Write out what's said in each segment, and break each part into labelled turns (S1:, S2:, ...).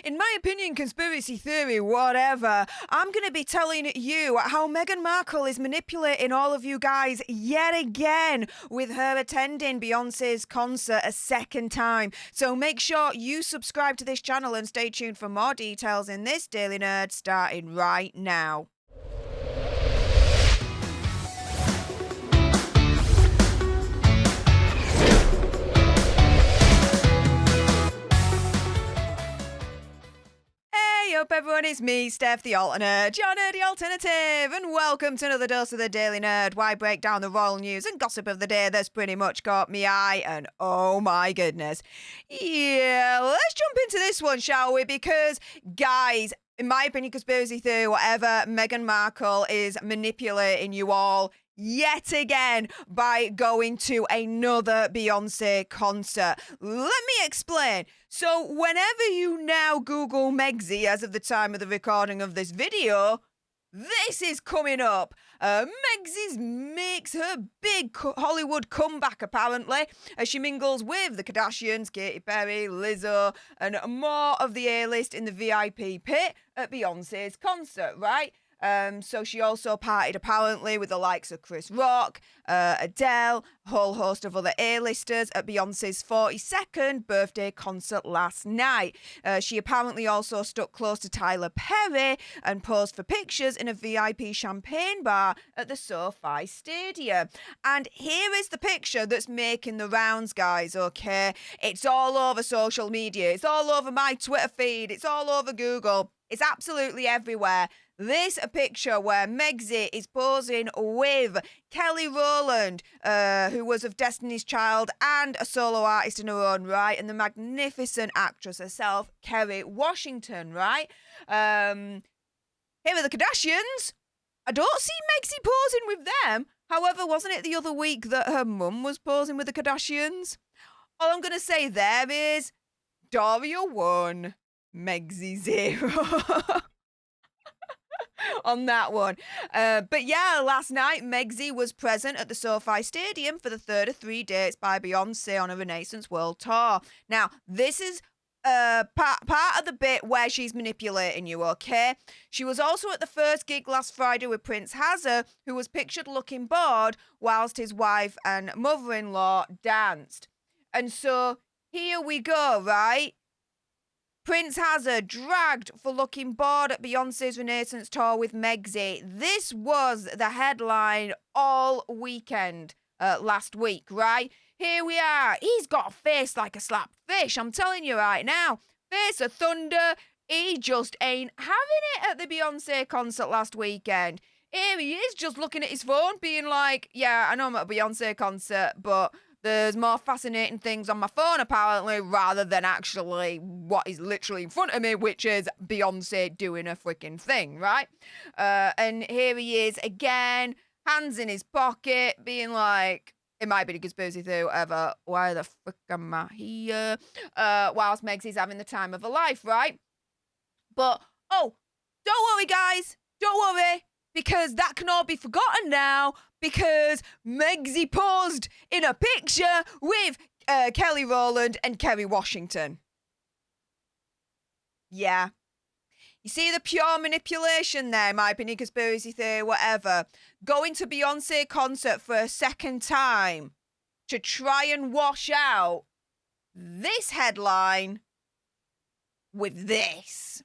S1: In my opinion, conspiracy theory, whatever, I'm going to be telling you how Meghan Markle is manipulating all of you guys yet again with her attending Beyonce's concert a second time. So make sure you subscribe to this channel and stay tuned for more details in this Daily Nerd starting right now. Hey up everyone, it's me, Stef, the alternate, your nerdy alternative, and welcome to another dose of the Daily Nerd, where I break down the royal news and gossip of the day that's pretty much caught me eye, and oh my goodness. Yeah, let's jump into this one, shall we? Because, guys, in my opinion, conspiracy theory, whatever, Meghan Markle is manipulating you all yet again by going to another Beyonce concert. Let me explain. So whenever you now Google Megxie as of the time of the recording of this video, this is coming up. Megxie makes her big Hollywood comeback, apparently, as she mingles with the Kardashians, Katy Perry, Lizzo, and more of the A-list in the VIP pit at Beyonce's concert, right? So she also partied apparently with the likes of Chris Rock, Adele, a whole host of other A-listers at Beyonce's 42nd birthday concert last night. She apparently also stuck close to Tyler Perry and posed for pictures in a VIP champagne bar at the SoFi Stadium. And here is the picture that's making the rounds, guys, okay? It's all over social media. It's all over my Twitter feed. It's all over Google. It's absolutely everywhere. This a picture where Megxie is posing with Kelly Rowland, who was of Destiny's Child and a solo artist in her own right, and the magnificent actress herself, Kerry Washington, right? Here are the Kardashians. I don't see Megxie posing with them. However, wasn't it the other week that her mum was posing with the Kardashians? All I'm going to say there is Doria 1, Megxie 0. On that one. But yeah, last night, Megxie was present at the SoFi Stadium for the third of 3 dates by Beyonce on a Renaissance World Tour. Now, this is part of the bit where she's manipulating you, okay? She was also at the first gig last Friday with Prince Hazard, who was pictured looking bored whilst his wife and mother-in-law danced. And so, here we go, right? Prince Hazard dragged for looking bored at Beyonce's Renaissance tour with Megxie. This was the headline all weekend last week, right? Here we are. He's got a face like a slapped fish. I'm telling you right now. Face of thunder. He just ain't having it at the Beyonce concert last weekend. Here he is just looking at his phone being like, yeah, I know I'm at a Beyonce concert, but there's more fascinating things on my phone, apparently, rather than actually what is literally in front of me, which is Beyonce doing a freaking thing, right? And here he is again, hands in his pocket, being like, it might be a conspiracy theory, whatever. Why the fuck am I here? Whilst Megxie's having the time of her life, right? But, oh, don't worry, guys. Don't worry. Because that can all be forgotten now, because Megxie posed in a picture with Kelly Rowland and Kerry Washington. Yeah. You see the pure manipulation there, in my opinion, conspiracy theory, whatever. Going to Beyonce concert for a second time to try and wash out this headline with this.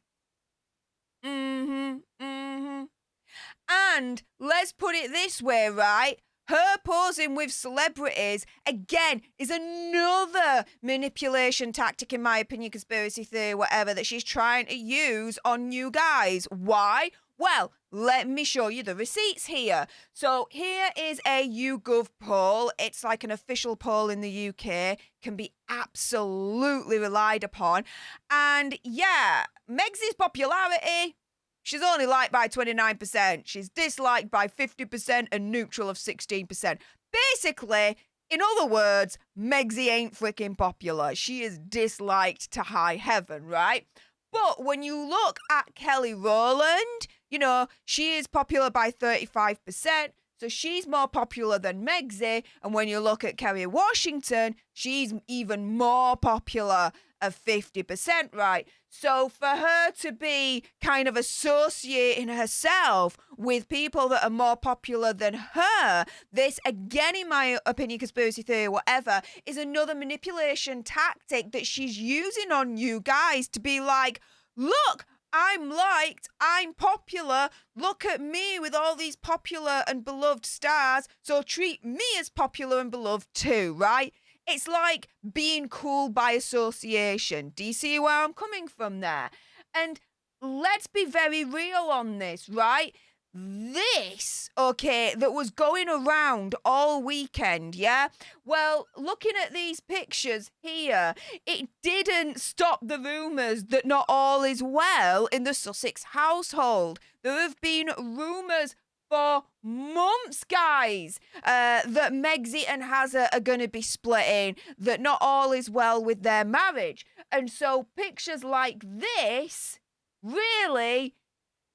S1: And let's put it this way, right? Her posing with celebrities, again, is another manipulation tactic, in my opinion, conspiracy theory, whatever, that she's trying to use on you guys. Why? Well, let me show you the receipts here. So here is a YouGov poll. It's like an official poll in the UK, can be absolutely relied upon. And yeah, Megxie's popularity, she's only liked by 29%. She's disliked by 50% and neutral of 16%. Basically, in other words, Megxie ain't freaking popular. She is disliked to high heaven, right? But when you look at Kelly Rowland, you know, she is popular by 35%. So she's more popular than Megxie. And when you look at Kerry Washington, she's even more popular. of 50%, right? So for her to be kind of associating herself with people that are more popular than her, this, again, in my opinion, conspiracy theory, whatever, is another manipulation tactic that she's using on you guys to be like, look, I'm liked, I'm popular, look at me with all these popular and beloved stars, so treat me as popular and beloved too, right? It's like being cool by association. Do you see where I'm coming from there? And let's be very real on this, right? This, okay, that was going around all weekend, yeah? Well, looking at these pictures here, it didn't stop the rumours that not all is well in the Sussex household. There have been rumours for months, guys, that Megxit and Hazza are going to be splitting, that not all is well with their marriage. And so pictures like this, really,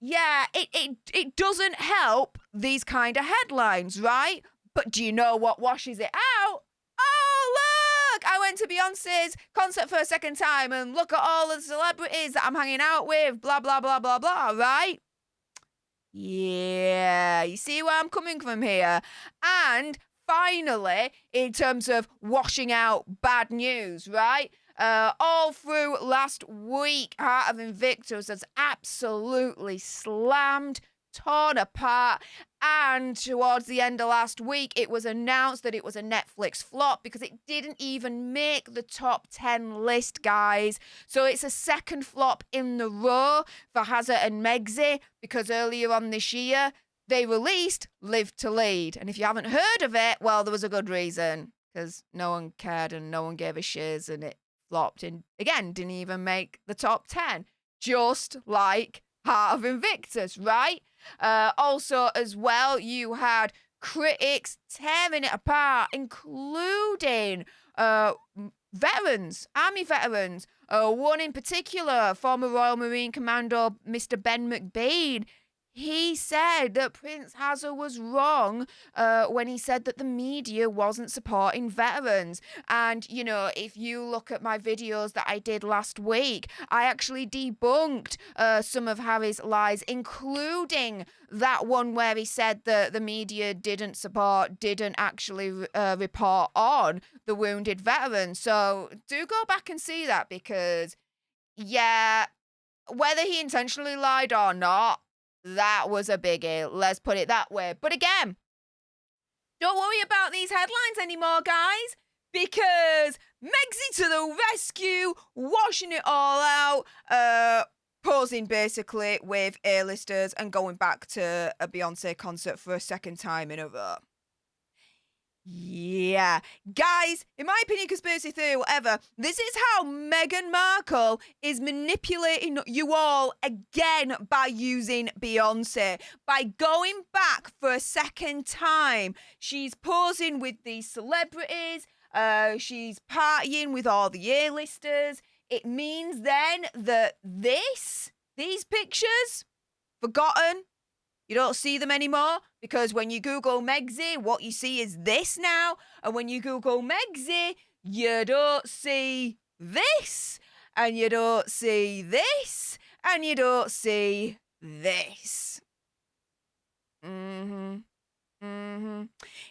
S1: yeah, it doesn't help these kind of headlines, right? But do you know what washes it out? Oh, look, I went to Beyonce's concert for a second time and look at all the celebrities that I'm hanging out with, blah, blah, blah, blah, blah, right? Yeah, you see where I'm coming from here? And finally, in terms of washing out bad news, right? All through last week, Heart of Invictus has absolutely slammed, torn apart, and towards the end of last week, it was announced that it was a Netflix flop because it didn't even make the top 10 list, guys. So it's a second flop in the row for Hazza and Megxit because earlier on this year, they released Live to Lead. And if you haven't heard of it, well, there was a good reason because no one cared and no one gave a shiz and it flopped and, again, didn't even make the top 10. Just like Heart of Invictus, right? Also, as well, you had critics tearing it apart, including veterans, army veterans. One in particular, former Royal Marine Commando Mr. Ben McBean. He said that Prince Hazza was wrong when he said that the media wasn't supporting veterans. And, you know, if you look at my videos that I did last week, I actually debunked some of Harry's lies, including that one where he said that the media didn't actually report on the wounded veterans. So do go back and see that because, yeah, whether he intentionally lied or not, that was a biggie. Let's put it that way. But again, don't worry about these headlines anymore, guys, because Megxit to the rescue, washing it all out, posing basically with A-listers and going back to a Beyonce concert for a second time in a row. Yeah. Guys, in my opinion, conspiracy theory, whatever, this is how Meghan Markle is manipulating you all again by using Beyonce. By going back for a second time, she's posing with these celebrities, she's partying with all the A-listers. It means then that these pictures, forgotten, you don't see them anymore because when you Google Megxit, what you see is this now. And when you Google Megxit, you don't see this, and you don't see this, and you don't see this.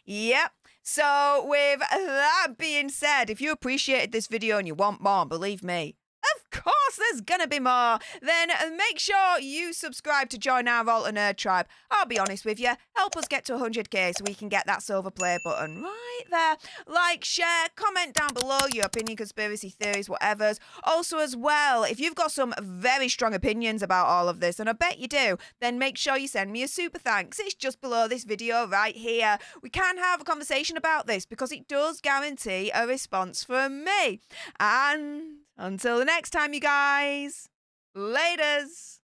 S1: Yep. So with that being said, if you appreciated this video and you want more, believe me, of course there's gonna be more. Then make sure you subscribe to join our alternate tribe. I'll be honest with you, help us get to 100k so we can get that silver play button right there. Like, share, comment down below your opinion, conspiracy theories, whatever's. Also as well, if you've got some very strong opinions about all of this, and I bet you do, then make sure you send me a super thanks. It's just below this video right here. We can have a conversation about this because it does guarantee a response from me. And until the next time, you guys, laters.